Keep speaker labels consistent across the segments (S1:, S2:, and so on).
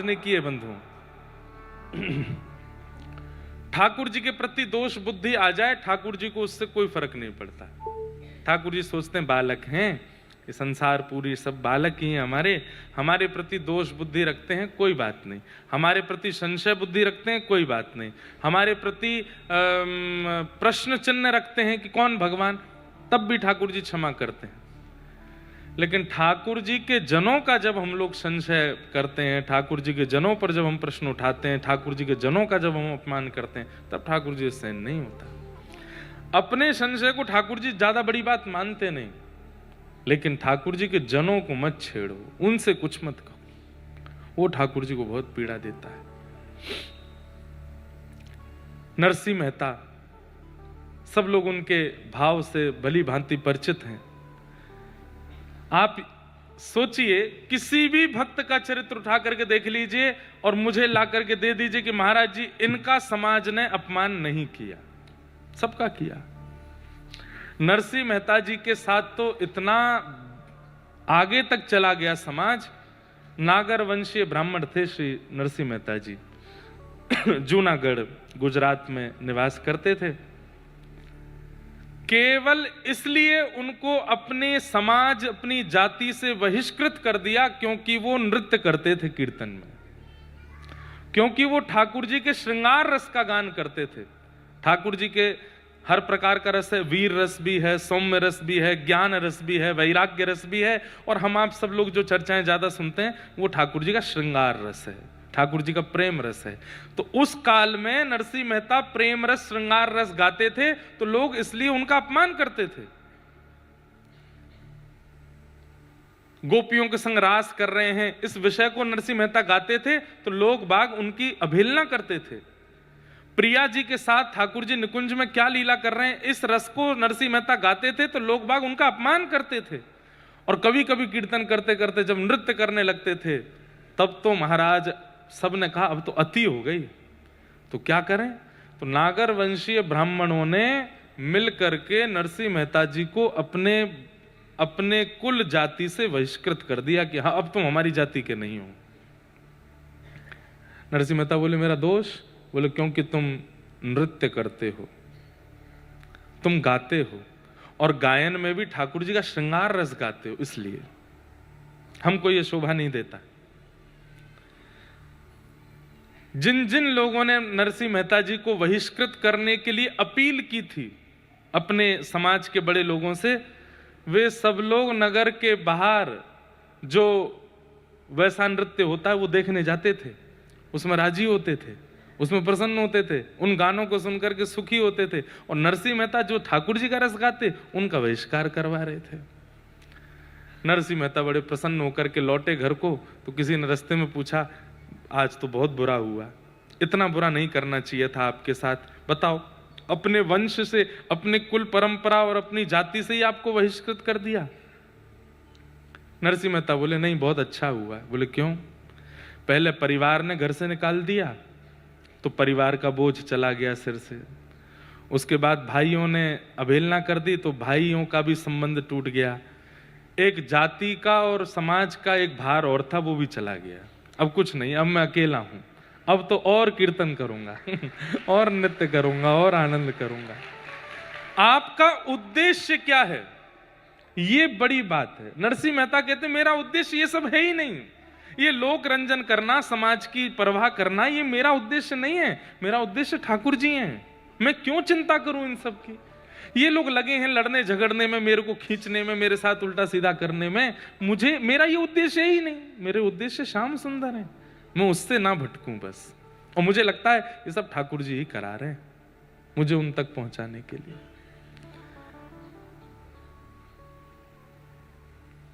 S1: ने किए बंधुओं। ठाकुर जी के प्रति दोष बुद्धि आ जाए, ठाकुर जी को उससे कोई फर्क नहीं पड़ता। ठाकुर जी सोचते हैं बालक हैं, ये संसार पूरी सब बालक ही हैं हमारे प्रति दोष बुद्धि रखते हैं, कोई बात नहीं। हमारे प्रति संशय बुद्धि रखते हैं, कोई बात नहीं। हमारे प्रति प्रश्न चिन्ह रखते हैं कि कौन भगवान, तब भी ठाकुर जी क्षमा करते हैं। लेकिन ठाकुर जी के जनों का जब हम लोग संशय करते हैं, ठाकुर जी के जनों पर जब हम प्रश्न उठाते हैं, ठाकुर जी के जनों का जब हम अपमान करते हैं, तब ठाकुर जी सहन नहीं होता। अपने संशय को ठाकुर जी ज्यादा बड़ी बात मानते नहीं, लेकिन ठाकुर जी के जनों को मत छेड़ो, उनसे कुछ मत कहो, वो ठाकुर जी को बहुत पीड़ा देता है। नरसिंह मेहता, सब लोग उनके भाव से भली भांति परिचित हैं। आप सोचिए, किसी भी भक्त का चरित्र उठा करके देख लीजिए और मुझे ला करके दे दीजिए कि महाराज जी इनका समाज ने अपमान नहीं किया, सबका किया। नरसिंह मेहता जी के साथ तो इतना आगे तक चला गया समाज। नागर वंशीय ब्राह्मण थे श्री नरसिंह मेहता जी, जूनागढ़ गुजरात में निवास करते थे। केवल इसलिए उनको अपने समाज, अपनी जाति से बहिष्कृत कर दिया क्योंकि वो नृत्य करते थे कीर्तन में, क्योंकि वो ठाकुर जी के श्रृंगार रस का गान करते थे। ठाकुर जी के हर प्रकार का रस है, वीर रस भी है, सौम्य रस भी है, ज्ञान रस भी है, वैराग्य रस भी है, और हम आप सब लोग जो चर्चाएं ज्यादा सुनते हैं वो ठाकुर जी का श्रृंगार रस है, ठाकुर जी का प्रेम रस है। तो उस काल में नरसिंह मेहता प्रेम रस, श्रृंगार रस गाते थे, तो लोग इसलिए उनका अपमान करते थे। गोपियों के संग रास कर रहे हैं, इस विषय को नरसिंह मेहता गाते थे तो लोग बाग उनकी अवहेलना करते थे। प्रिया जी के साथ ठाकुर जी निकुंज में क्या लीला कर रहे हैं, इस रस को नरसिंह मेहता गाते थे तो लोग बाग उनका अपमान करते थे। और कभी कभी कीर्तन करते करते जब नृत्य करने लगते थे, तब तो महाराज सबने कहा अब तो अति हो गई, तो क्या करें। तो नागर वंशीय ब्राह्मणों ने मिल करके नरसिंह मेहता जी को अपने कुल जाति से बहिष्कृत कर दिया कि हाँ अब तुम हमारी जाति के नहीं हो। नरसिंह मेहता बोले मेरा दोष? बोले क्योंकि तुम नृत्य करते हो, तुम गाते हो, और गायन में भी ठाकुर जी का श्रृंगार रस गाते हो, इसलिए हमको यह शोभा नहीं देता। जिन जिन लोगों ने नरसिंह मेहता जी को बहिष्कृत करने के लिए अपील की थी अपने समाज के बड़े लोगों से, वे सब लोग नगर के बाहर जो वैसा नृत्य होता है वो देखने जाते थे, उसमें राजी होते थे, उसमें प्रसन्न होते थे, उन गानों को सुनकर के सुखी होते थे। और नरसिंह मेहता जो ठाकुर जी का रस गाते, उनका बहिष्कार करवा रहे थे। नरसिंह मेहता बड़े प्रसन्न होकर के लौटे घर को, तो किसी ने रास्ते में पूछा आज तो बहुत बुरा हुआ, इतना बुरा नहीं करना चाहिए था आपके साथ, बताओ अपने वंश से, अपने कुल परंपरा और अपनी जाति से ही आपको बहिष्कृत कर दिया। नरसिंह मेहता बोले नहीं बहुत अच्छा हुआ। बोले क्यों? पहले परिवार ने घर से निकाल दिया तो परिवार का बोझ चला गया सिर से, उसके बाद भाइयों ने अवहेलना कर दी तो भाइयों का भी संबंध टूट गया, एक जाति का और समाज का एक भार और था वो भी चला गया। अब कुछ नहीं, अब मैं अकेला हूं, अब तो और कीर्तन करूंगा और नृत्य करूंगा और आनंद करूंगा। आपका उद्देश्य क्या है, ये बड़ी बात है। नरसिंह मेहता कहते मेरा उद्देश्य ये सब है ही नहीं, ये लोक रंजन करना, समाज की परवाह करना, ये मेरा उद्देश्य नहीं है। मेरा उद्देश्य ठाकुर जी हैं, मैं क्यों चिंता करूं इन सब की। ये लोग लगे हैं लड़ने झगड़ने में, मेरे को खींचने में, मेरे साथ उल्टा सीधा करने में, मेरा ये उद्देश्य ही नहीं। मेरे उद्देश्य श्याम सुंदर है, मैं उससे ना भटकूं बस। और मुझे लगता है ये सब ठाकुर जी ही करा रहे हैं मुझे उन तक पहुंचाने के लिए।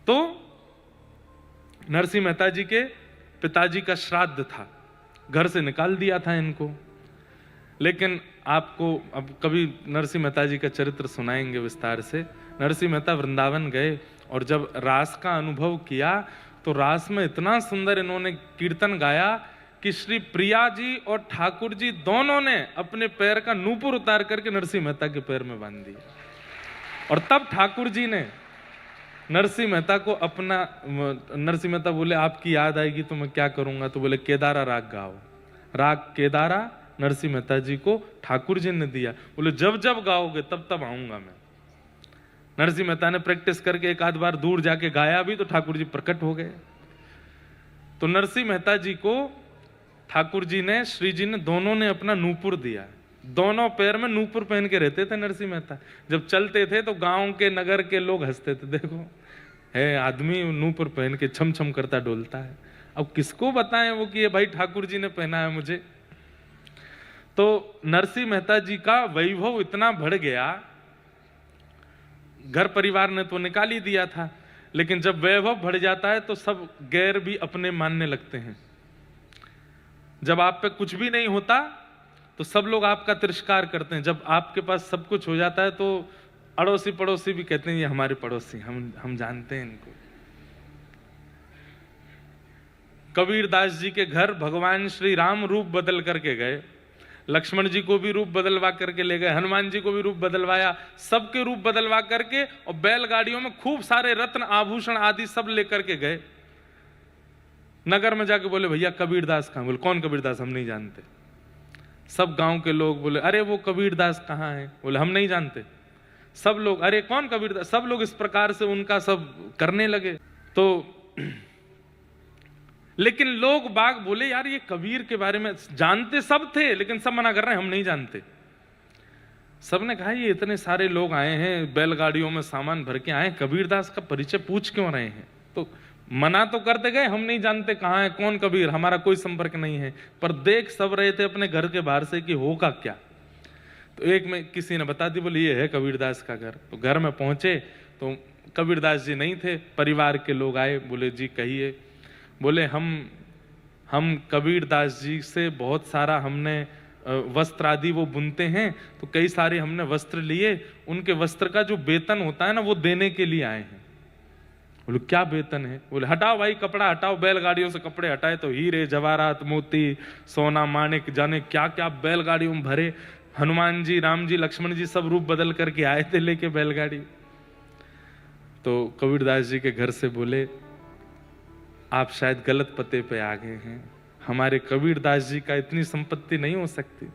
S1: तो नरसिंह मेहता जी के पिताजी का श्राद्ध था, घर से निकाल दिया था इनको। लेकिन आपको अब कभी नरसिंह मेहता जी का चरित्र सुनाएंगे विस्तार से। नरसिंह मेहता वृंदावन गए और जब रास का अनुभव किया तो रास में इतना सुंदर इन्होंने कीर्तन गाया कि श्री प्रिया जी और ठाकुर जी दोनों ने अपने पैर का नूपुर उतार करके नरसिंह मेहता के पैर में बांध दिया। और तब ठाकुर जी ने नरसिंह मेहता को अपना, नरसिंह मेहता बोले आपकी याद आएगी तो मैं क्या करूंगा, तो बोले केदारा राग गाओ। राग केदारा नरसिंह मेहता जी को ठाकुर जी ने दिया। बोले जब जब गाओगे तब तब आऊंगा मैं। नरसिंह मेहता ने प्रैक्टिस करके एक आध बार दूर जाके गाया भी तो ठाकुर जी प्रकट हो गए। तो नरसिंह मेहता जी को ठाकुर जी ने, श्री जी ने, दोनों ने अपना नूपुर दिया। दोनों पैर में नूपुर पहन के रहते थे नरसिंह मेहता। जब चलते थे तो गांव के, नगर के लोग हंसते थे, देखो है आदमी नूपुर पहन के छम छम करता डोलता है। अब किसको बताएं वो कि ये भाई ठाकुर जी ने पहना है मुझे। तो नरसिंह मेहता जी का वैभव इतना बढ़ गया, घर परिवार ने तो निकाल ही दिया था, लेकिन जब वैभव बढ़ जाता है तो सब गैर भी अपने मानने लगते हैं। जब आप पे कुछ भी नहीं होता तो सब लोग आपका तिरस्कार करते हैं। जब आपके पास सब कुछ हो जाता है तो अड़ोसी पड़ोसी भी कहते हैं ये हमारे पड़ोसी, हम जानते हैं इनको। कबीरदास जी के घर भगवान श्री राम रूप बदल करके गए, लक्ष्मण जी को भी रूप बदलवा करके ले गए, हनुमान जी को भी रूप बदलवाया, सबके रूप बदलवा करके, और बैलगाड़ियों में खूब सारे रत्न आभूषण आदि सब लेकर के गए। नगर में जाके बोले भैया कबीरदास कहाँ? बोले कौन कबीरदास? हम नहीं जानते। सब गांव के लोग बोले अरे वो कबीरदास कहाँ है? बोले हम नहीं जानते। सब लोग अरे कौन कबीरदास? सब लोग इस प्रकार से उनका सब करने लगे। तो लेकिन लोग बाग बोले यार ये कबीर के बारे में जानते सब थे, लेकिन सब मना कर रहे हैं हम नहीं जानते। सबने कहा ये इतने सारे लोग आए हैं, बैलगाड़ियों में सामान भर के आए, कबीरदास का परिचय पूछ क्यों रहे हैं? तो मना तो करते गए हम नहीं जानते कहाँ है, कौन कबीर, हमारा कोई संपर्क नहीं है। पर देख सब रहे थे अपने घर के बाहर से कि होगा क्या। तो एक में किसी ने बता दी, बोले ये है कबीरदास का घर। तो घर में पहुंचे तो कबीरदास जी नहीं थे, परिवार के लोग आए। बोले जी कहिए। बोले हम कबीरदास जी से बहुत सारा हमने वस्त्र आदि वो बुनते हैं, तो कई सारे हमने वस्त्र लिए, उनके वस्त्र का जो वेतन होता है ना वो देने के लिए आए हैं। बोले क्या वेतन है? बोले हटाओ भाई कपड़ा हटाओ, बैलगाड़ियों से कपड़े हटाए तो हीरे जवाहरात मोती सोना माणिक जाने क्या क्या बैलगाड़ियों में भरे। हनुमान जी, राम जी, लक्ष्मण जी सब रूप बदल करके आए थे लेके बैलगाड़ी। तो कबीरदास जी के घर से बोले आप शायद गलत पते पे आ गए हैं, हमारे कबीरदास जी का इतनी संपत्ति नहीं हो सकती।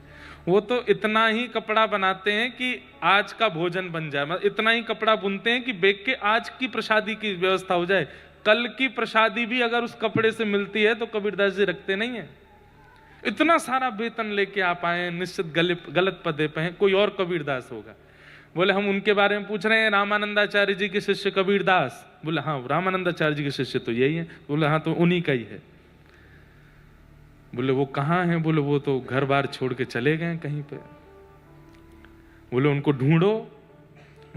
S1: वो तो इतना ही कपड़ा बनाते हैं कि आज का भोजन बन जाए, मतलब इतना ही कपड़ा बुनते हैं कि बेच के आज की प्रसादी की व्यवस्था हो जाए, कल की प्रसादी भी अगर उस कपड़े से मिलती है तो कबीरदास जी रखते नहीं है। इतना सारा वेतन लेके आप आए, निश्चित गलत पदे पे हैं, कोई और कबीरदास होगा। बोले हम उनके बारे में पूछ रहे हैं, रामानंदाचार्य जी के शिष्य कबीरदास। बोले हाँ रामानंदाचार्य जी के शिष्य तो यही है। बोले हाँ तो उन्हीं का ही है। बोले वो कहाँ है? बोले वो तो घर बार छोड़ के चले गए कहीं पे। बोले उनको ढूंढो।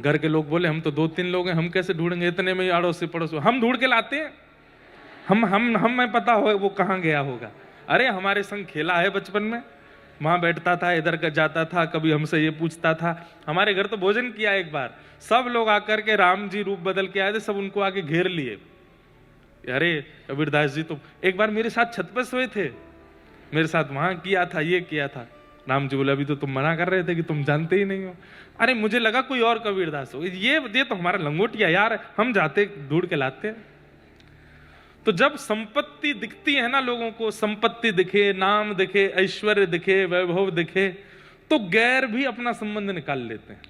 S1: घर के लोग बोले हम तो 2-3 लोग हैं, हम कैसे ढूंढेंगे, इतने में अड़ोसी पड़ोसी हम ढूंढ के लाते हैं, हमें पता हो वो कहाँ गया होगा। अरे हमारे संग खेला है बचपन में, वहां बैठता था, इधर का जाता था, कभी हमसे ये पूछता था। हमारे घर तो भोजन किया एक बार, सब लोग आकर के राम जी रूप बदल के आए थे, सब उनको आके घेर लिए। अरे कबीरदास जी तो एक बार मेरे साथ छत पे सोए थे, मेरे साथ वहां किया था, ये किया था। राम जी बोले अभी तो तुम मना कर रहे थे कि तुम जानते ही नहीं हो। अरे मुझे लगा कोई और कबीरदास हो, ये तो हमारा लंगोटिया यार, हम जाते ढूंढ के लाते। तो जब संपत्ति दिखती है ना लोगों को, संपत्ति दिखे, नाम दिखे, ऐश्वर्य दिखे, वैभव दिखे, तो गैर भी अपना संबंध निकाल लेते हैं।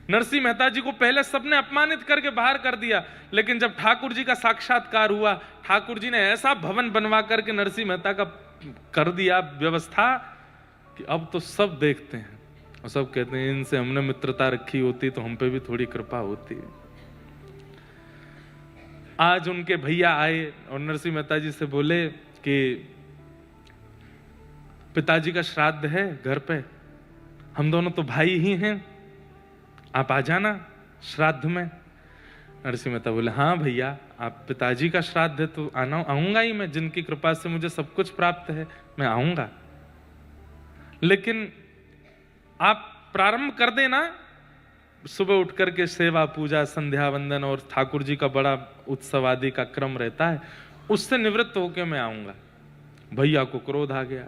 S1: नरसिंह मेहता जी को पहले सबने अपमानित करके बाहर कर दिया, लेकिन जब ठाकुर जी का साक्षात्कार हुआ, ठाकुर जी ने ऐसा भवन बनवा करके नरसिंह मेहता का कर दिया व्यवस्था कि अब तो सब देखते हैं और सब कहते हैं इनसे हमने मित्रता रखी होती तो हम पे भी थोड़ी कृपा होती है। आज उनके भैया आए और नरसिंह मेहता जी से बोले कि पिताजी का श्राद्ध है घर पे, हम दोनों तो भाई ही हैं, आप आ जाना श्राद्ध में। नरसिंह मेहता बोले हाँ भैया, आप पिताजी का श्राद्ध है तो आऊंगा ही मैं, जिनकी कृपा से मुझे सब कुछ प्राप्त है मैं आऊंगा, लेकिन आप प्रारंभ कर देना। सुबह उठ करके सेवा पूजा संध्या वंदन और ठाकुर जी का बड़ा उत्सव आदि का क्रम रहता है, उससे निवृत्त होकर मैं आऊंगा। भैया को क्रोध आ गया,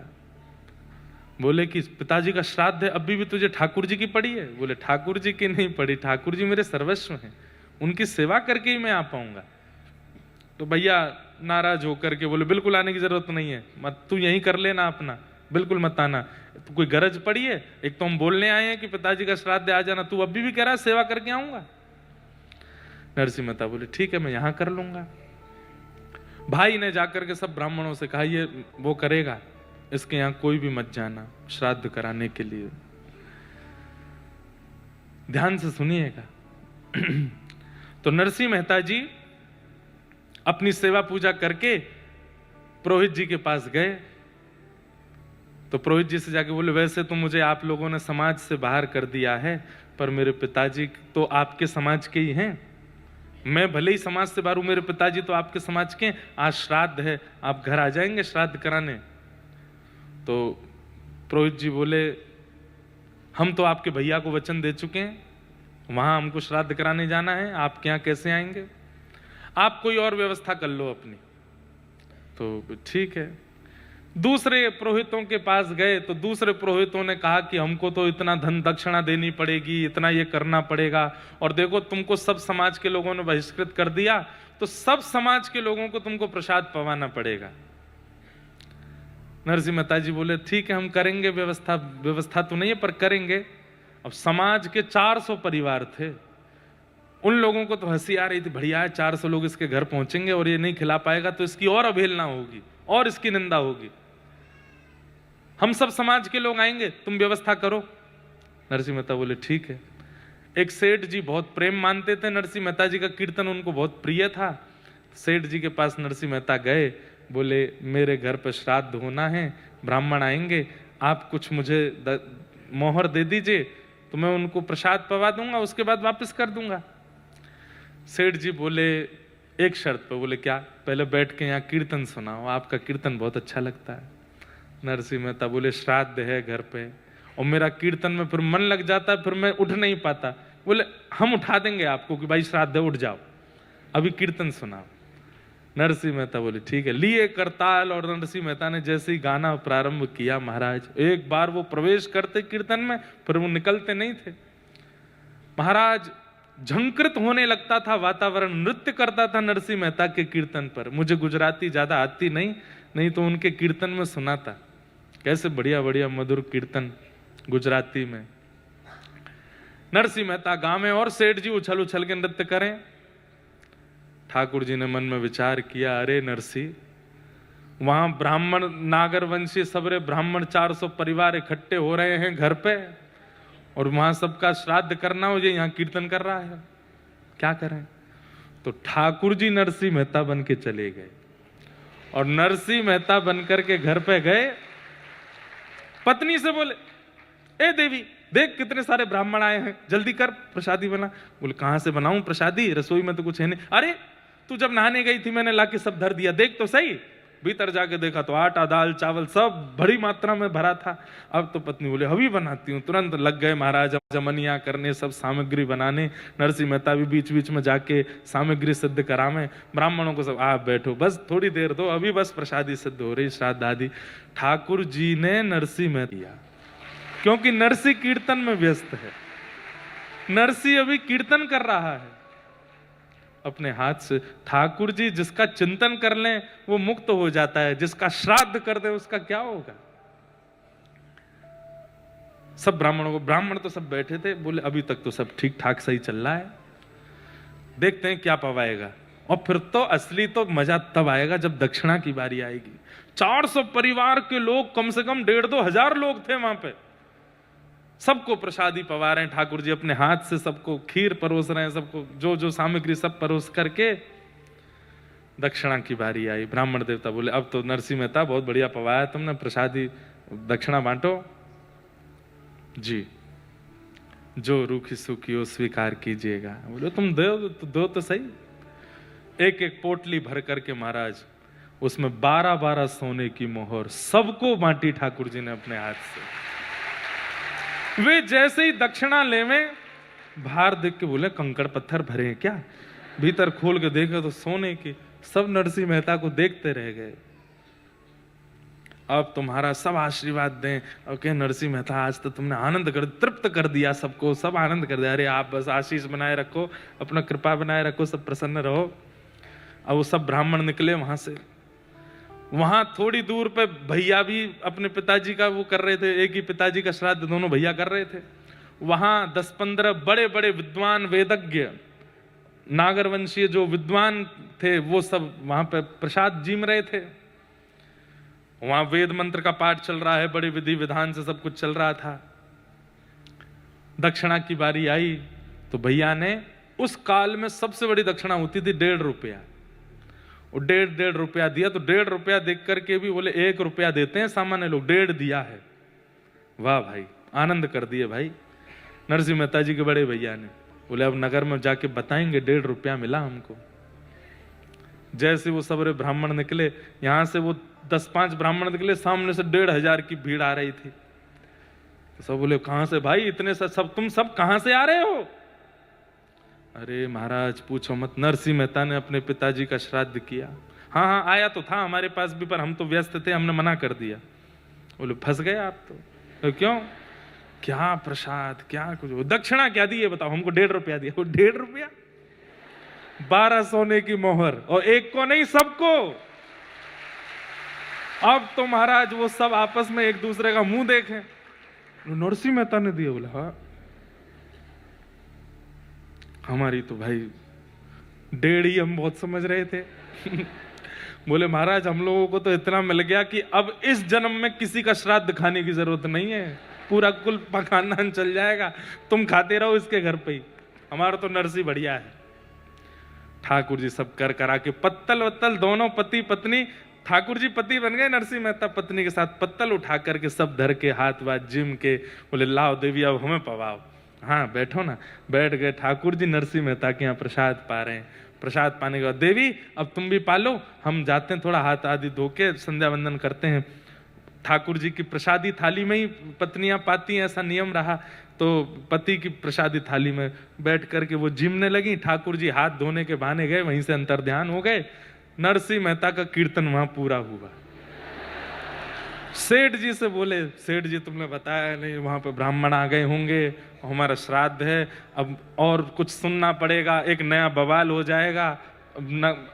S1: बोले कि पिताजी का श्राद्ध है, अभी भी तुझे ठाकुर जी की पड़ी है? बोले ठाकुर जी की नहीं पड़ी, ठाकुर जी मेरे सर्वस्व हैं, उनकी सेवा करके ही मैं आ पाऊंगा। तो भैया नाराज होकर के बोले बिल्कुल आने की जरूरत नहीं है, मत तू यहीं कर लेना अपना, बिल्कुल मत आना। तो कोई गरज पड़ी है? एक तो हम बोलने आए हैं कि पिताजी का श्राद्ध आ जाना, तू अभी भी कह रहा है सेवा करके आऊंगा। नरसिंह मेहता बोले ठीक है मैं यहां कर लूंगा। भाई ने जाकर के सब ब्राह्मणों से कहा ये वो करेगा, इसके यहां कोई भी मत जाना श्राद्ध कराने के लिए। ध्यान से सुनिएगा। तो नरसिंह मेहता जी अपनी सेवा पूजा करके पुरोहित जी के पास गए। तो पुरोहित जी से जाके बोले वैसे तो मुझे आप लोगों ने समाज से बाहर कर दिया है, पर मेरे पिताजी तो आपके समाज के ही हैं। मैं भले ही समाज से बाहर हूं, मेरे पिताजी तो आपके समाज के हैं। आज श्राद्ध है, आप घर आ जाएंगे श्राद्ध कराने? तो पुरोहित जी बोले हम तो आपके भैया को वचन दे चुके हैं, वहां हमको श्राद्ध कराने जाना है, आपके यहां कैसे आएंगे? आप कोई और व्यवस्था कर लो अपनी। तो ठीक है। दूसरे पुरोहितों के पास गए तो दूसरे पुरोहितों ने कहा कि हमको तो इतना धन दक्षिणा देनी पड़ेगी, इतना ये करना पड़ेगा, और देखो तुमको सब समाज के लोगों ने बहिष्कृत कर दिया, तो सब समाज के लोगों को तुमको प्रसाद पवाना पड़ेगा। नरसिंह मेहता जी बोले ठीक है हम करेंगे व्यवस्था, व्यवस्था तो नहीं है पर करेंगे। अब समाज के 400 परिवार थे, उन लोगों को तो हंसी आ रही थी, बढ़िया है 400 लोग इसके घर पहुंचेंगे और ये नहीं खिला पाएगा तो इसकी और अवहेलना होगी और इसकी निंदा होगी, हम सब समाज के लोग आएंगे, तुम व्यवस्था करो। नरसिंह मेहता बोले ठीक है। एक सेठ जी बहुत प्रेम मानते थे, नरसिंह मेहता जी का कीर्तन उनको बहुत प्रिय था। सेठ जी के पास नरसिंह मेहता गए, बोले मेरे घर पर श्राद्ध होना है, ब्राह्मण आएंगे, आप कुछ मुझे मोहर दे दीजिए तो मैं उनको प्रसाद पवा दूंगा, उसके बाद वापस कर दूंगा। सेठ जी बोले एक शर्त पे। बोले क्या? पहले बैठ के यहाँ कीर्तन सुनाओ, आपका कीर्तन बहुत अच्छा लगता है। नरसिंह मेहता बोले श्राद्ध है घर पे और मेरा कीर्तन में फिर मन लग जाता है, फिर मैं उठ नहीं पाता। बोले हम उठा देंगे आपको कि भाई श्राद्ध है, उठ जाओ, अभी कीर्तन सुनाओ। नरसिंह मेहता बोले ठीक है। लिए करताल और नरसिंह मेहता ने जैसे ही गाना प्रारंभ किया, महाराज एक बार वो प्रवेश करते कीर्तन में, फिर वो निकलते नहीं थे। महाराज झंकृत होने लगता था वातावरण, नृत्य करता था नरसिंह मेहता के कीर्तन पर। मुझे गुजराती ज्यादा आती नहीं तो उनके कीर्तन में सुना था, कैसे बढ़िया बढ़िया मधुर कीर्तन गुजराती में। नरसिंह मेहता गाँव में और सेठ जी उछल उछल के नृत्य करें। ठाकुर जी ने मन में विचार किया, अरे नरसिंह, वहां ब्राह्मण नागरवंशी सबरे ब्राह्मण 400 परिवार इकट्ठे हो रहे हैं घर पे और वहां सबका श्राद्ध करना हो, ये यहाँ कीर्तन कर रहा है, क्या करें? तो ठाकुर जी नरसिंह मेहता बन के चले गए और नरसिंह मेहता बनकर के घर पे गए। पत्नी से बोले ए देवी देख कितने सारे ब्राह्मण आए हैं, जल्दी कर प्रसादी बना। बोले कहां से बनाऊं प्रसादी, रसोई में तो कुछ है नहीं। अरे तू जब नहाने गई थी मैंने लाके सब धर दिया, देख तो सही। भीतर जाके देखा तो आटा दाल चावल सब बड़ी मात्रा में भरा था। अब तो पत्नी बोले अभी बनाती हूँ। तुरंत लग गए महाराज जमनिया करने, सब सामग्री बनाने। नरसिंह मेहता भी बीच बीच में जाके सामग्री सिद्ध करावे, ब्राह्मणों को सब आप बैठो बस थोड़ी देर दो, अभी बस प्रसादी सिद्ध हो रही, श्राद्ध आदि। ठाकुर जी ने नरसिंह मेहता दिया, क्योंकि नरसिंह कीर्तन में व्यस्त है, नरसिंह अभी कीर्तन कर रहा है अपने हाथ से। ठाकुर जी जिसका चिंतन कर लें वो मुक्त हो जाता है, जिसका श्राद्ध कर दे उसका क्या होगा। सब ब्राह्मणों को, ब्राह्मण तो सब बैठे थे, बोले अभी तक तो सब ठीक ठाक सही चल रहा है, देखते हैं क्या पवाएगा। और फिर तो असली तो मजा तब आएगा जब दक्षिणा की बारी आएगी। 400 परिवार के लोग, कम से कम 1,500-2 हजार लोग थे वहां पे, सबको प्रसादी पवा रहे हैं। ठाकुर जी अपने हाथ से सबको खीर परोस रहे हैं, सबको जो जो सामग्री सब परोस करके दक्षिणा की बारी आई। ब्राह्मण देवता बोले अब तो नरसिंह मेहता बहुत बढ़िया पवाया तुमने, प्रसादी दक्षिणा बांटो। जी जो रूखी सूखी हो स्वीकार कीजिएगा। बोले तुम दो तो सही। एक एक पोटली भर करके महाराज उसमें 12-12 सोने की मोहर सबको बांटी ठाकुर जी ने अपने हाथ से। वे जैसे ही दक्षिणा लेवे, बाहर देख के बोले कंकड़ पत्थर भरे हैं क्या? भीतर खोल के देखे तो सोने की। सब नरसिंह मेहता को देखते रह गए। अब तुम्हारा सब आशीर्वाद दें। और कहे नरसिंह मेहता आज तो तुमने आनंद कर, तृप्त कर दिया सबको, सब आनंद कर दिया। अरे आप बस आशीष बनाए रखो, अपना कृपा बनाए रखो, सब प्रसन्न रहो। अब वो सब ब्राह्मण निकले वहां से। वहां थोड़ी दूर पे भैया भी अपने पिताजी का वो कर रहे थे, एक ही पिताजी का श्राद्ध दोनों भैया कर रहे थे। वहां 10-15 बड़े बड़े विद्वान वेदज्ञ नागरवंशीय जो विद्वान थे वो सब वहां पे प्रसाद जीम रहे थे। वहां वेद मंत्र का पाठ चल रहा है, बड़े विधि विधान से सब कुछ चल रहा था। दक्षिणा की बारी आई तो भैया ने, उस काल में सबसे बड़ी दक्षिणा होती थी 1.5 रुपया, और 1.5 रुपया दिया। तो 1.5 रुपया देख करके भी बोले 1 रुपया देते हैं सामान्य लोग, 1.5 दिया है। वाह भाई, आनंद कर दिए भाई नरसिंह मेहता जी के बड़े भैया ने। बोले अब नगर में जाके बताएंगे 1.5 रुपया मिला हमको। जैसे वो सबरे ब्राह्मण निकले, यहां से वो 10-5 ब्राह्मण निकले, सामने से 1,500 की भीड़ आ रही थी। तो सब बोले कहां से भाई इतने सब तुम सब कहां से आ रहे हो? अरे महाराज पूछो मत, नरसिंह मेहता ने अपने पिताजी का श्राद्ध किया। हाँ हाँ आया तो था हमारे पास भी, पर हम तो व्यस्त थे, हमने मना कर दिया। बोले फंस गए आप तो क्यों? क्या प्रसाद, क्या कुछ, दक्षिणा क्या दी है बताओ? हमको 1.5 रुपया दिया। वो 1.5 रुपया, 12 सोने की मोहर, और एक को नहीं सबको। अब तो महाराज वो सब आपस में एक दूसरे का मुंह देखें। नरसिंह मेहता ने दिया। बोला हाँ हमारी तो भाई 1.5 ही हम बहुत समझ रहे थे। बोले महाराज हम लोगों को तो इतना मिल गया कि अब इस जन्म में किसी का श्राद्ध खाने की जरूरत नहीं है, पूरा कुल खानदान चल जाएगा, तुम खाते रहो इसके घर पे ही, हमारा तो नरसिंह बढ़िया है। ठाकुर जी सब कर करा के पत्तल वत्तल दोनों पति पत्नी, ठाकुर जी पति बन गए, नरसिंह मेहता पत्नी के साथ पत्तल उठा करके सब धर के हाथ वाथ जिम के। बोले लाओ देवी अब हमें पवाओ। हाँ बैठो ना। बैठ गए। ठाकुर जी नरसिंह मेहता के यहाँ प्रसाद पा रहे हैं। प्रसाद पाने के बाद देवी अब तुम भी पालो, हम जाते हैं थोड़ा हाथ आदि धो के संध्या वंदन करते हैं। ठाकुर जी की प्रसादी थाली में ही पत्नियां पाती हैं, ऐसा नियम रहा। तो पति की प्रसादी थाली में बैठ करके वो जिमने लगी। ठाकुर जी हाथ धोने के बहाने गए, वहीं से अंतर्ध्यान हो गए। नरसिंह मेहता का कीर्तन वहां पूरा हुआ। सेठ जी से बोले सेठ जी तुमने बताया नहीं, वहां पे ब्राह्मण आ गए होंगे, हमारा श्राद्ध है, अब और कुछ सुनना पड़ेगा, एक नया बवाल हो जाएगा।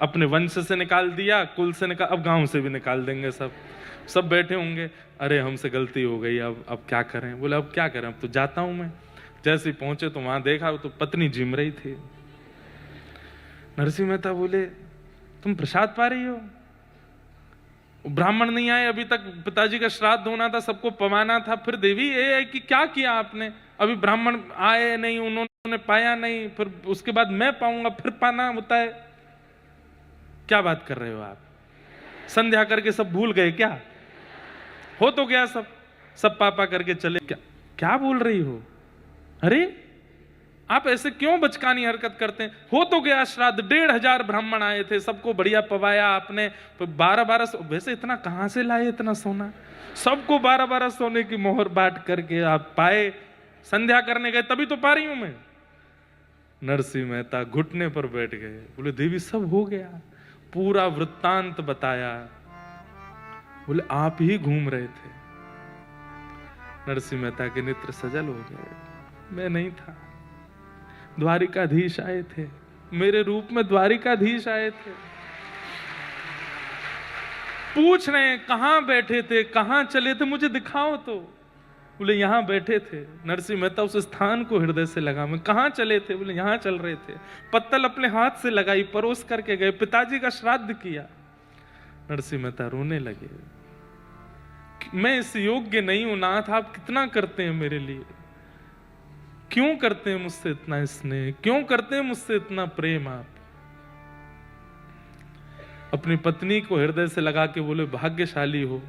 S1: अपने वंश से निकाल दिया, कुल से निकाल, अब गांव से भी निकाल देंगे। सब बैठे होंगे। अरे हमसे गलती हो गई, अब क्या करें? बोले अब क्या करें, अब तो जाता हूं मैं। जैसे पहुंचे तो वहां देखा तो पत्नी जिम रही थी। नरसिंह मेहता बोले तुम प्रसाद पा रही हो? ब्राह्मण नहीं आए अभी तक, पिताजी का श्राद्ध होना था, सबको पवाना था। फिर देवी ये है कि क्या किया आपने? अभी ब्राह्मण आए नहीं, उन्होंने पाया नहीं, फिर उसके बाद मैं पाऊंगा, फिर पाना होता है। क्या बात कर रहे हो आप? संध्या करके सब भूल गए क्या? हो तो गया सब पापा करके चले। क्या बोल रही हो? अरे आप ऐसे क्यों बचकानी हरकत करते हैं? हो तो गया श्राद्ध, 1,500 ब्राह्मण आए थे, सबको बढ़िया पवाया आपने। 12-12 वैसे इतना कहां से लाए इतना सोना? सबको 12-12 सोने की मोहर बांट करके आप पाए। संध्या करने गए तभी तो पा रही हूं मैं। नरसिंह मेहता घुटने पर बैठ गए। बोले देवी सब हो गया, पूरा वृत्तांत बताया। बोले आप ही घूम रहे थे। नरसिंह मेहता के नेत्र सजल हो गए। मैं नहीं था, द्वारिकाधीश आए थे, मेरे रूप में द्वारिकाधीश आए थे। पूछ रहे हैं कहां बैठे थे, कहां चले थे, मुझे दिखाओ तो। बोले यहां बैठे थे। नरसिंह मेहता उस स्थान को हृदय से लगा। मैं कहां चले थे? बोले यहां चल रहे थे। पत्तल अपने हाथ से लगाई, परोस करके गए, पिताजी का श्राद्ध किया। नरसिंह मेहता रोने लगे। मैं इस योग्य नहीं हूं नाथ, आप कितना करते हैं मेरे लिए, क्यों करते हैं मुझसे इतना स्नेह, क्यों करते हैं मुझसे इतना प्रेम? आप अपनी पत्नी को हृदय से लगा के बोले भाग्यशाली हो,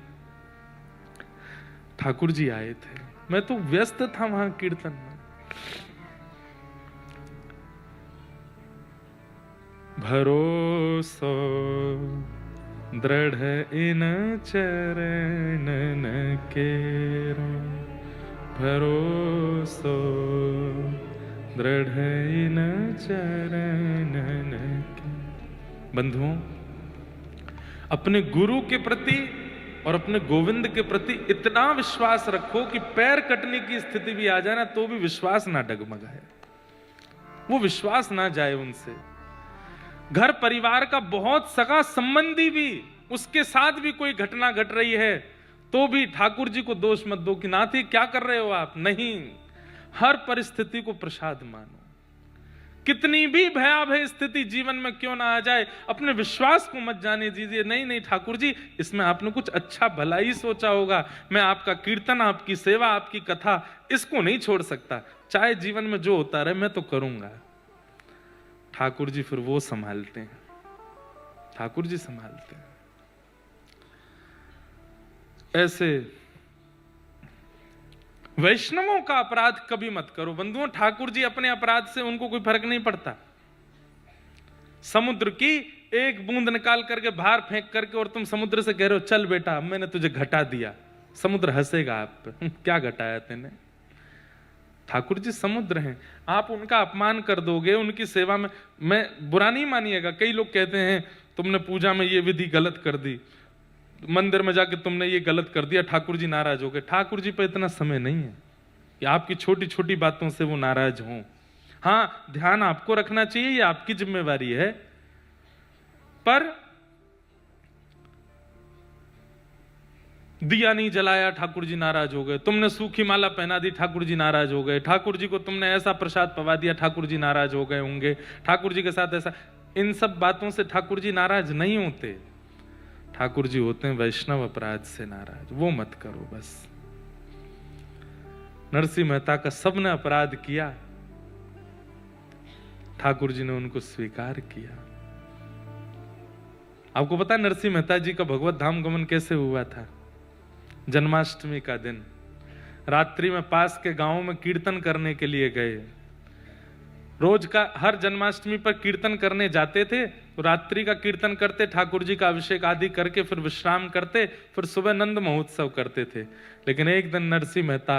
S1: ठाकुर जी आए थे, मैं तो व्यस्त था वहां कीर्तन में। भरोसो दृढ़ इन चरणन केरो, भरोसो दृढ़ इन चरणन के। बंधुओं, अपने गुरु के प्रति और अपने गोविंद के प्रति इतना विश्वास रखो कि पैर कटने की स्थिति भी आ जाए ना तो भी विश्वास ना डगमगाए, वो विश्वास ना जाए उनसे। घर परिवार का बहुत सगा संबंधी भी, उसके साथ भी कोई घटना घट रही है तो भी ठाकुर जी को दोष मत दो कि नाथ क्या कर रहे हो आप। नहीं, हर परिस्थिति को प्रसाद मानो। कितनी भी भयावह स्थिति जीवन में क्यों ना आ जाए, अपने विश्वास को मत जाने दीजिए। नहीं नहीं ठाकुर जी, इसमें आपने कुछ अच्छा भला ही सोचा होगा। मैं आपका कीर्तन, आपकी सेवा, आपकी कथा, इसको नहीं छोड़ सकता। चाहे जीवन में जो होता रहे मैं तो करूंगा। ठाकुर जी फिर वो संभालते हैं, ठाकुर जी संभालते हैं। ऐसे वैष्णवों का अपराध कभी मत करो बंधुओं। ठाकुर जी अपने अपराध से उनको कोई फर्क नहीं पड़ता। समुद्र की एक बूंद निकाल करके बाहर फेंक करके और तुम समुद्र से कह रहे हो चल बेटा मैंने तुझे घटा दिया, समुद्र हंसेगा आप पे, क्या घटाया तेने। ठाकुर जी समुद्र हैं, आप उनका अपमान कर दोगे उनकी सेवा में। मैं बुरा नहीं मानिएगा, कई लोग कहते हैं तुमने पूजा में ये विधि गलत कर दी, मंदिर में जाके तुमने ये गलत कर दिया, ठाकुर जी नाराज हो गए। ठाकुर जी पे इतना समय नहीं है कि आपकी छोटी छोटी बातों से वो नाराज हों। हाँ, ध्यान आपको रखना चाहिए, ये आपकी जिम्मेवारी है। पर दिया नहीं जलाया, ठाकुर जी नाराज हो गए। तुमने सूखी माला पहना दी, ठाकुर जी नाराज हो गए। ठाकुर जी को तुमने ऐसा प्रसाद पवा दिया, ठाकुर जी नाराज हो गए होंगे। ठाकुर जी के साथ ऐसा, इन सब बातों से ठाकुर जी नाराज नहीं होते। ठाकुर जी होते हैं वैष्णव अपराध से नाराज, वो मत करो बस। नरसिंह मेहता का सबने अपराध किया, ठाकुर जी ने उनको स्वीकार किया। आपको पता है नरसिंह मेहता जी का भगवत धाम गमन कैसे हुआ था? जन्माष्टमी का दिन रात्रि में पास के गांव में कीर्तन करने के लिए गए। रोज का हर जन्माष्टमी पर कीर्तन करने जाते थे, तो रात्रि का कीर्तन करते, ठाकुर जी का अभिषेक आदि करके फिर विश्राम करते, फिर सुबह नंद महोत्सव करते थे। लेकिन एक दिन नरसिंह मेहता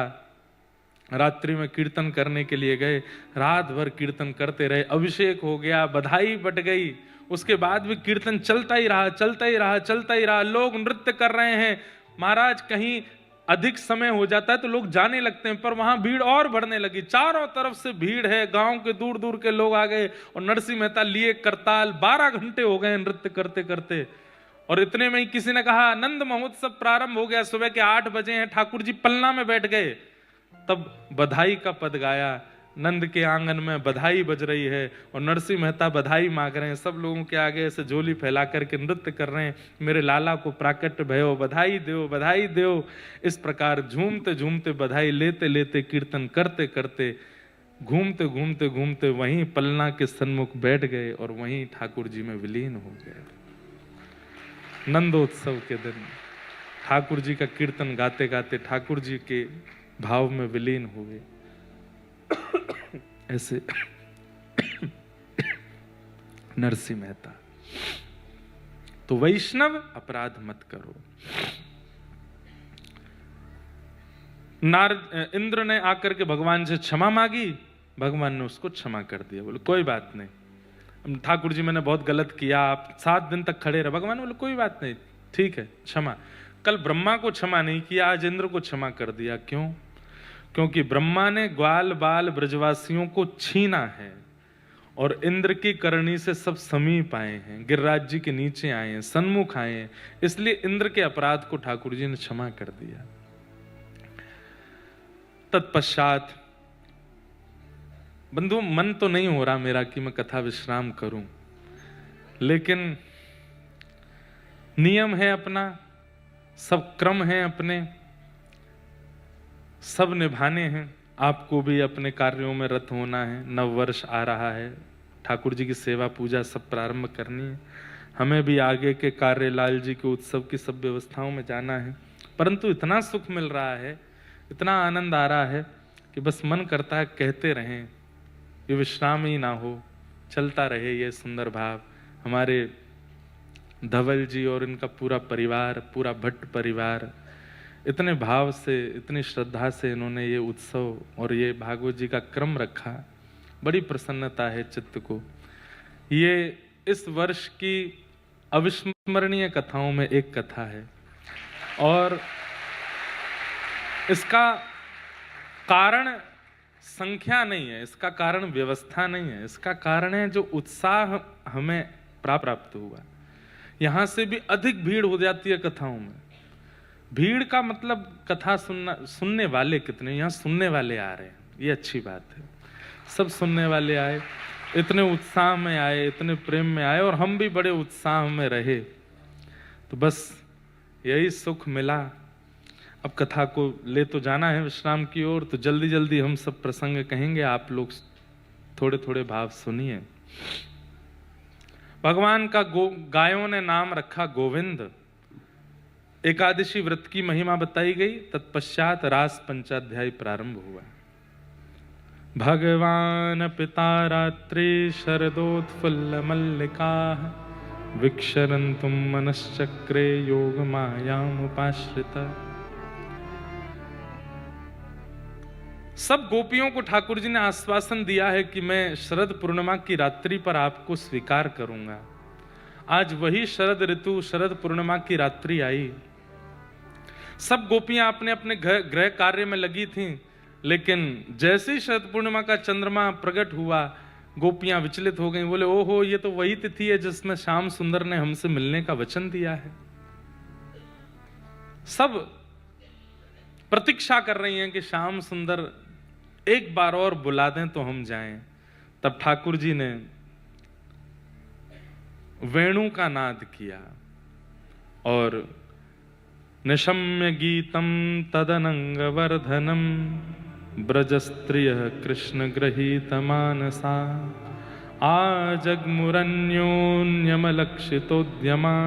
S1: रात्रि में कीर्तन करने के लिए गए, रात भर कीर्तन करते रहे, अभिषेक हो गया, बधाई बट गई, उसके बाद भी कीर्तन चलता ही रहा, चलता ही रहा, चलता ही रहा। लोग नृत्य कर रहे हैं। महाराज कहीं अधिक समय हो जाता है तो लोग जाने लगते हैं, पर वहां भीड़ और बढ़ने लगी। चारों तरफ से भीड़ है, गांव के दूर दूर के लोग आ गए और नरसिंह मेहता लिए करताल। 12 घंटे हो गए नृत्य करते करते, और इतने में ही किसी ने कहा नंद महोत्सव प्रारंभ हो गया, सुबह के 8 बजे हैं। ठाकुर जी पलना में बैठ गए, तब बधाई का पद गाया। नंद के आंगन में बधाई बज रही है और नरसिंह मेहता बधाई मांग रहे हैं। सब लोगों के आगे ऐसे झोली फैला करके नृत्य कर रहे हैं, मेरे लाला को प्राकट्य भयो, बधाई दो, बधाई दो। इस प्रकार झूमते झूमते, बधाई लेते लेते, कीर्तन करते करते, घूमते घूमते घूमते वहीं पलना के सन्मुख बैठ गए और वहीं ठाकुर जी में विलीन हो गए। नंदोत्सव के दिन ठाकुर जी का कीर्तन गाते गाते ठाकुर जी के भाव में विलीन हुए। ऐसे नरसिंह मेहता। तो वैष्णव अपराध मत करो। इंद्र ने आकर के भगवान से क्षमा मांगी, भगवान ने उसको क्षमा कर दिया। बोले कोई बात नहीं ठाकुर जी, मैंने बहुत गलत किया, आप 7 दिन तक खड़े रहे। भगवान बोले कोई बात नहीं, ठीक है, क्षमा। कल ब्रह्मा को क्षमा नहीं किया, आज इंद्र को क्षमा कर दिया। क्यों? क्योंकि ब्रह्मा ने ग्वाल बाल ब्रजवासियों को छीना है और इंद्र की करनी से सब समीप आए हैं, गिरिराज जी के नीचे आए हैं, सन्मुख आए हैं, इसलिए इंद्र के अपराध को ठाकुर जी ने क्षमा कर दिया। तत्पश्चात बंधु, मन तो नहीं हो रहा मेरा कि मैं कथा विश्राम करूं, लेकिन नियम है अपना, सब क्रम है अपने, सब निभाने हैं। आपको भी अपने कार्यों में रत होना है, नव वर्ष आ रहा है, ठाकुर जी की सेवा पूजा सब प्रारंभ करनी है। हमें भी आगे के कार्य, लाल जी के उत्सव की सब व्यवस्थाओं में जाना है। परंतु इतना सुख मिल रहा है, इतना आनंद आ रहा है कि बस मन करता है कहते रहें, ये विश्राम ही ना हो, चलता रहे ये सुंदर भाव। हमारे धवल जी और इनका पूरा परिवार, पूरा भट्ट परिवार इतने भाव से, इतनी श्रद्धा से इन्होंने ये उत्सव और ये भागवत जी का क्रम रखा, बड़ी प्रसन्नता है चित्त को। ये इस वर्ष की अविस्मरणीय कथाओं में एक कथा है और इसका कारण संख्या नहीं है, इसका कारण व्यवस्था नहीं है, इसका कारण है जो उत्साह हमें प्राप्त हुआ। यहां से भी अधिक भीड़ हो जाती है कथाओं में। भीड़ का मतलब कथा सुनने वाले कितने, यहां सुनने वाले आ रहे हैं, ये अच्छी बात है। सब सुनने वाले आए, इतने उत्साह में आए, इतने प्रेम में आए, और हम भी बड़े उत्साह में रहे, तो बस यही सुख मिला। अब कथा को ले तो जाना है विश्राम की ओर, तो जल्दी जल्दी हम सब प्रसंग कहेंगे, आप लोग थोड़े थोड़े भाव सुनिए। भगवान का गायों ने नाम रखा गोविंद। एकादशी व्रत की महिमा बताई गई, तत्पश्चात रास पंचाध्याय प्रारंभ हुआ। भगवान पिता रात्रि शरदोत्फुल्ल मल्लिका विक्षरन्तुम मनश्चक्रे योग मायाम उपाश्रिता। सब गोपियों को ठाकुर जी ने आश्वासन दिया है कि मैं शरद पूर्णिमा की रात्रि पर आपको स्वीकार करूंगा। आज वही शरद ऋतु, शरद पूर्णिमा की रात्रि आई। सब गोपियां अपने अपने गृह कार्य में लगी थीं, लेकिन जैसे ही शरद पूर्णिमा का चंद्रमा प्रकट हुआ, गोपियां विचलित हो गईं। बोले, ओहो, ये तो वही तिथि है जिसमें श्याम सुंदर ने हमसे मिलने का वचन दिया है। सब प्रतीक्षा कर रही हैं कि श्याम सुंदर एक बार और बुला दें तो हम जाएं। तब ठाकुर जी ने वेणु का नाद किया और निशम्य गीतम तदनंग वर्धनम ब्रजस्त्रिय कृष्ण गृहीत मानसा आजग्मुरन्योन्यमलक्षितोद्यमा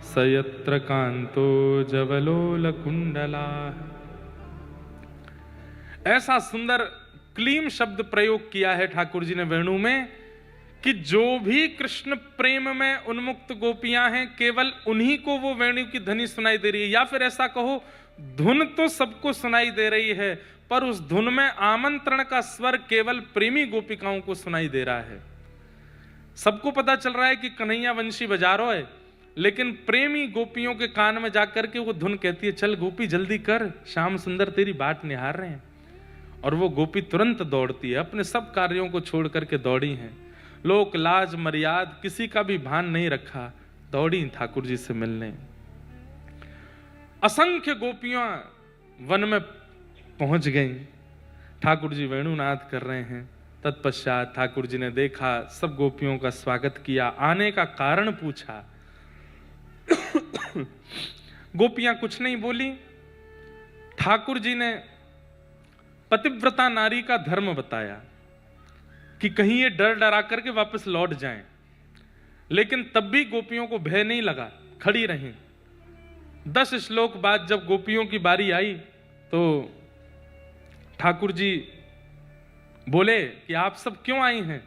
S1: सयत्र कांतो जवलोल कुंडला। ऐसा सुंदर क्लीम शब्द प्रयोग किया है ठाकुर जी ने वेणु में कि जो भी कृष्ण प्रेम में उन्मुक्त गोपियां हैं, केवल उन्हीं को वो वेणु की ध्वनि सुनाई दे रही है। या फिर ऐसा कहो, धुन तो सबको सुनाई दे रही है, पर उस धुन में आमंत्रण का स्वर केवल प्रेमी गोपिकाओं को सुनाई दे रहा है। सबको पता चल रहा है कि कन्हैया वंशी बजा रहा है, लेकिन प्रेमी गोपियों के कान में जाकर के वो धुन कहती है, चल गोपी जल्दी कर, श्याम सुंदर तेरी बाट निहार रहे हैं। और वो गोपी तुरंत दौड़ती है, अपने सब कार्यों को छोड़ करके दौड़ी हैं। लोक लाज मर्याद किसी का भी भान नहीं रखा, दौड़ी ठाकुर जी से मिलने। असंख्य गोपियां वन में पहुंच गईं। ठाकुर जी वेणुनाद कर रहे हैं। तत्पश्चात ठाकुर जी ने देखा, सब गोपियों का स्वागत किया, आने का कारण पूछा। गोपियां कुछ नहीं बोली। ठाकुर जी ने पतिव्रता नारी का धर्म बताया कि कहीं ये डर डरा करके वापस लौट जाएं, लेकिन तब भी गोपियों को भय नहीं लगा, खड़ी रहीं। 10 श्लोक बाद जब गोपियों की बारी आई तो ठाकुर जी बोले कि आप सब क्यों आई हैं?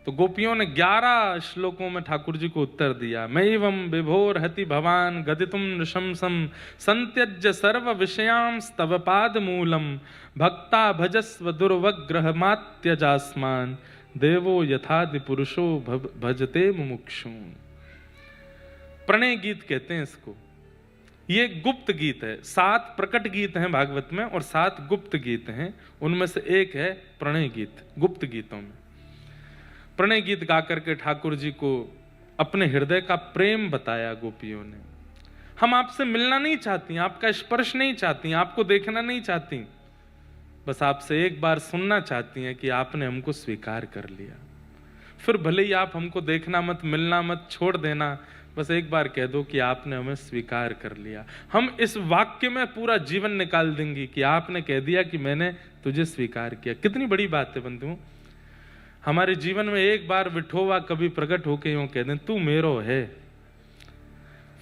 S1: तो गोपियों ने 11 श्लोकों में ठाकुर जी को उत्तर दिया। मैवं विभोर हति भवान गदितुम नृशंसम संत्यज्य सर्व विषयांस्तव पाद मूलम भक्ता भजस्व दुर्वग्रह मात्यजास्मान देवो यथादि पुरुषो भजते मुमुक्षु। प्रणय गीत कहते हैं इसको। ये गुप्त गीत है। 7 प्रकट गीत हैं भागवत में और 7 गुप्त गीत हैं। उनमें से एक है प्रणय गीत। गुप्त गीतों में प्रणय गीत गा करके ठाकुर जी को अपने हृदय का प्रेम बताया गोपियों ने। हम आपसे मिलना नहीं चाहती, आपका स्पर्श नहीं चाहती, आपको देखना नहीं चाहती, बस आपसे एक बार सुनना चाहती हैं कि आपने हमको स्वीकार कर लिया। फिर भले ही आप हमको देखना मत, मिलना मत, छोड़ देना, बस एक बार कह दो कि आपने हमें स्वीकार कर लिया। हम इस वाक्य में पूरा जीवन निकाल देंगे कि आपने कह दिया कि मैंने तुझे स्वीकार किया। कितनी बड़ी बात है बंधुओं। हमारे जीवन में एक बार विठोवा कभी प्रकट होके यूं कह दें, तू मेरो है।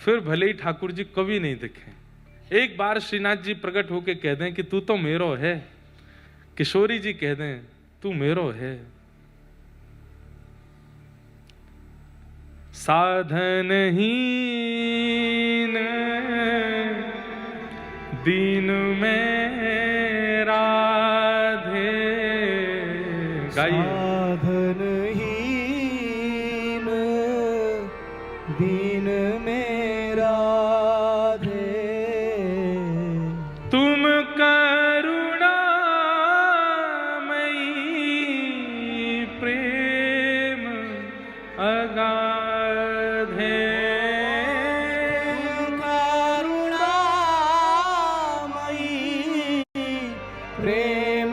S1: फिर भले ही ठाकुर जी कभी नहीं दिखे। एक बार श्रीनाथ जी प्रकट होके कह दें कि तू तो मेरो है। किशोरी जी कह दें तू मेरो है। साधनहीन दीन में राधे। गाइए।
S2: साधनहीन दीन में राधे
S1: तुम करुणामयी प्रेम अगाध है।
S2: करुणामयी प्रेम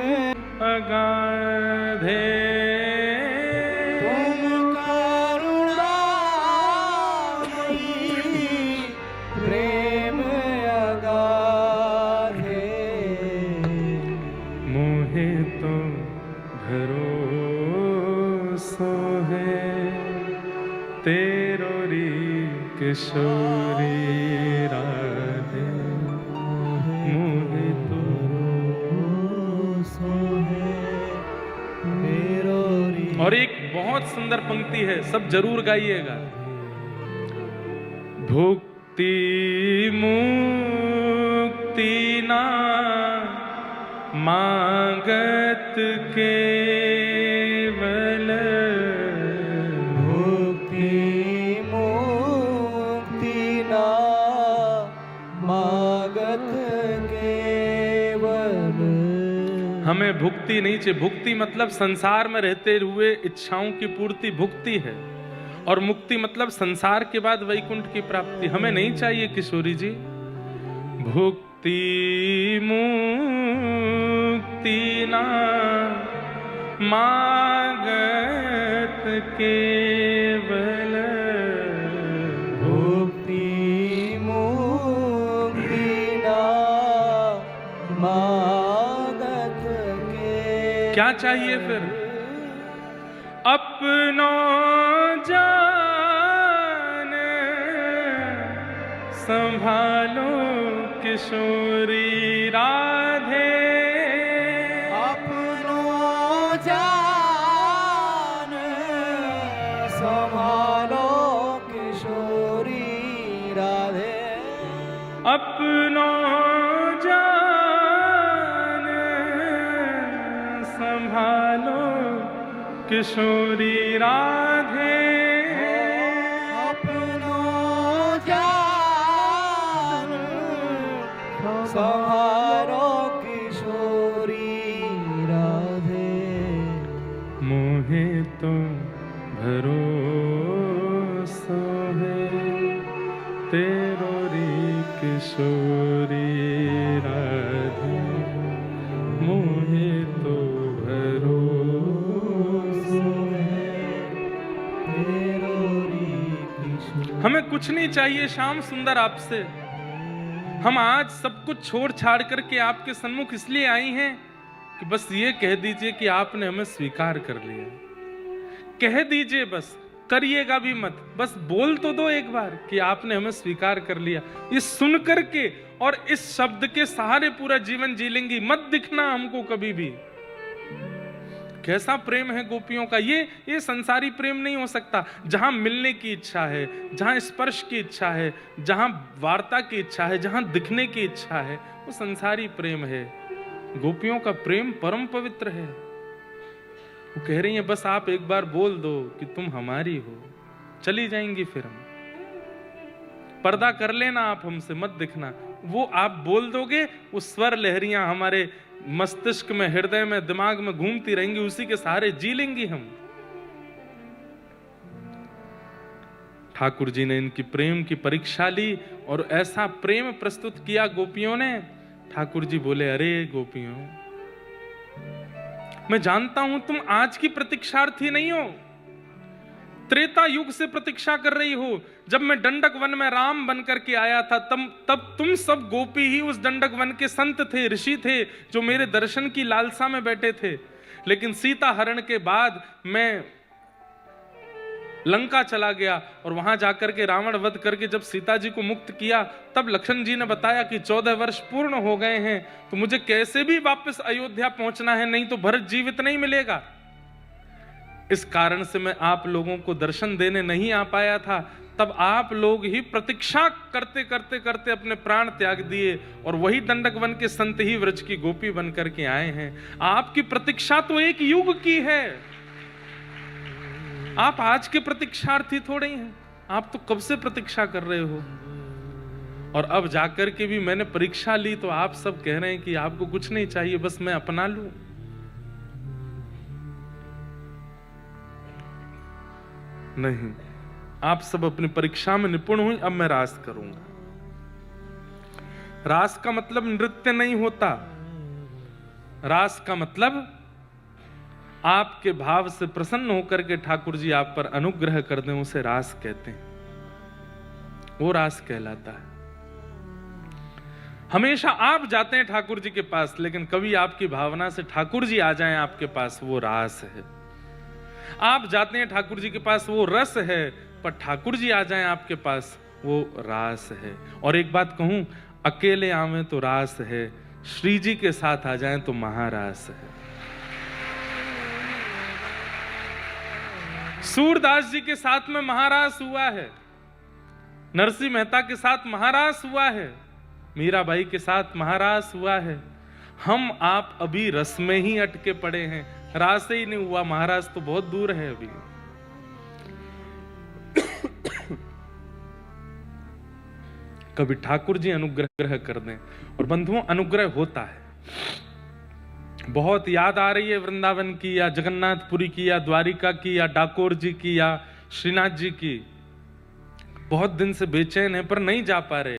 S1: अगाध है।
S2: तुम करुणामयी प्रेम अगाध है।
S1: मोहे तो भरोसो है तेरो री किशोरी राधे। मोहे तो
S2: भरोसो है तेरो री।
S1: और एक बहुत सुंदर पंक्ति है, सब जरूर गाइएगा। भुक्ति मुक्ति ना मांगत केवल।
S2: भुक्ति मुक्ति ना मागत केवल।
S1: हमें भुक्ति नहीं चाहिए। भुक्ति मतलब संसार में रहते हुए इच्छाओं की पूर्ति भुक्ति है, और मुक्ति मतलब संसार के बाद वैकुंठ की प्राप्ति। हमें नहीं चाहिए किशोरी जी। भुक्ति मुक्ति ना मांगत केवल।
S2: भुक्ति मुक्ति ना मागत केवल।
S1: क्या चाहिए फिर? अपनो जान संभालो किशोरी राधे।
S2: अपनो जान संभालो किशोरी राधे।
S1: अपनो जान संभालो किशोरी राधे।
S2: अपनो जान संभालो किशोरी राधे।
S1: मोहे तो भरोसो है तेरो री किशोरी राधे। मोहे तो भरोसो है
S2: तेरो री किशोरी।
S1: हमें कुछ नहीं चाहिए श्याम सुंदर आपसे। हम आज सब कुछ छोड़ छाड़ करके आपके सन्मुख इसलिए आई हैं कि बस ये कह दीजिए कि आपने हमें स्वीकार कर लिया। कह दीजिए, बस करिएगा भी मत, बस बोल तो दो एक बार कि आपने हमें स्वीकार कर लिया। ये सुन करके और इस शब्द के सहारे पूरा जीवन जी लेंगी। मत दिखना हमको कभी भी। कैसा प्रेम है गोपियों का। ये संसारी प्रेम नहीं हो सकता। जहां मिलने की इच्छा है, जहां स्पर्श की इच्छा है, जहां वार्ता की इच्छा है, जहां दिखने की इच्छा है, वो संसारी प्रेम है। गोपियों का प्रेम परम पवित्र है। वो कह रही हैं बस आप एक बार बोल दो कि तुम हमारी हो, चली जाएंगी फिर हम। पर्दा कर लेना आप हमसे, मत दिखना। वो आप बोल दोगे, वो स्वर लहरियां हमारे मस्तिष्क में, हृदय में, दिमाग में घूमती रहेंगी, उसी के सहारे जी लेंगी हम। ठाकुर जी ने इनकी प्रेम की परीक्षा ली और ऐसा प्रेम प्रस्तुत किया गोपियों ने। ठाकुर जी बोले, अरे गोपियों, मैं जानता हूं तुम आज की प्रतीक्षार्थी नहीं हो, त्रेता युग से प्रतीक्षा कर रही हो। जब मैं दंडक वन में राम बनकर के आया था, तब तुम सब गोपी ही उस दंडक वन के संत थे, ऋषि थे, जो मेरे दर्शन की लालसा में बैठे थे। लेकिन सीता हरण के बाद मैं लंका चला गया और वहां जाकर के रावण वध करके जब सीता जी को मुक्त किया, तब लक्ष्मण जी ने बताया कि 14 वर्ष पूर्ण हो गए हैं, तो मुझे कैसे भी वापस अयोध्या पहुंचना है, नहीं तो भरत जीवित नहीं मिलेगा। इस कारण से मैं आप लोगों को दर्शन देने नहीं आ पाया था। तब आप लोग ही प्रतीक्षा करते करते करते अपने प्राण त्याग दिए और वही दंडक वन के संत ही व्रज की गोपी बन करके आए हैं। आपकी प्रतीक्षा तो एक युग की है। आप आज के प्रतीक्षार्थी थोड़े हैं, आप तो कब से प्रतीक्षा कर रहे हो। और अब जाकर के भी मैंने परीक्षा ली तो आप सब कह रहे हैं कि आपको कुछ नहीं चाहिए, बस मैं अपना लूं। नहीं, आप सब अपनी परीक्षा में निपुण हुई, अब मैं रास करूंगा। रास का मतलब नृत्य नहीं होता। रास का मतलब आपके भाव से प्रसन्न होकर के ठाकुर जी आप पर अनुग्रह कर दें, उसे रास कहते हैं। वो रास कहलाता है। हमेशा आप जाते हैं ठाकुर जी के पास, लेकिन कभी आपकी भावना से ठाकुर जी आ जाएं आपके पास, वो रास है। आप जाते हैं ठाकुर जी के पास, वो रस है, पर ठाकुर जी आ जाएं आपके पास, वो रास है। और एक बात कहूं, अकेले आवे तो रास है, श्री जी के साथ आ जाएं तो महारास है। सूरदास जी के साथ में महारास हुआ है, नरसिंह मेहता के साथ महारास हुआ है, मीराबाई के साथ महारास हुआ है। हम आप अभी रस में ही अटके पड़े हैं, रास ही नहीं हुआ, महाराज तो बहुत दूर है अभी। कभी ठाकुर जी अनुग्रह कर दें। और बंधुओं, अनुग्रह होता है। बहुत याद आ रही है वृंदावन की या जगन्नाथपुरी की या द्वारिका की या डाकोर जी की या श्रीनाथ जी की। बहुत दिन से बेचैन है पर नहीं जा पा रहे।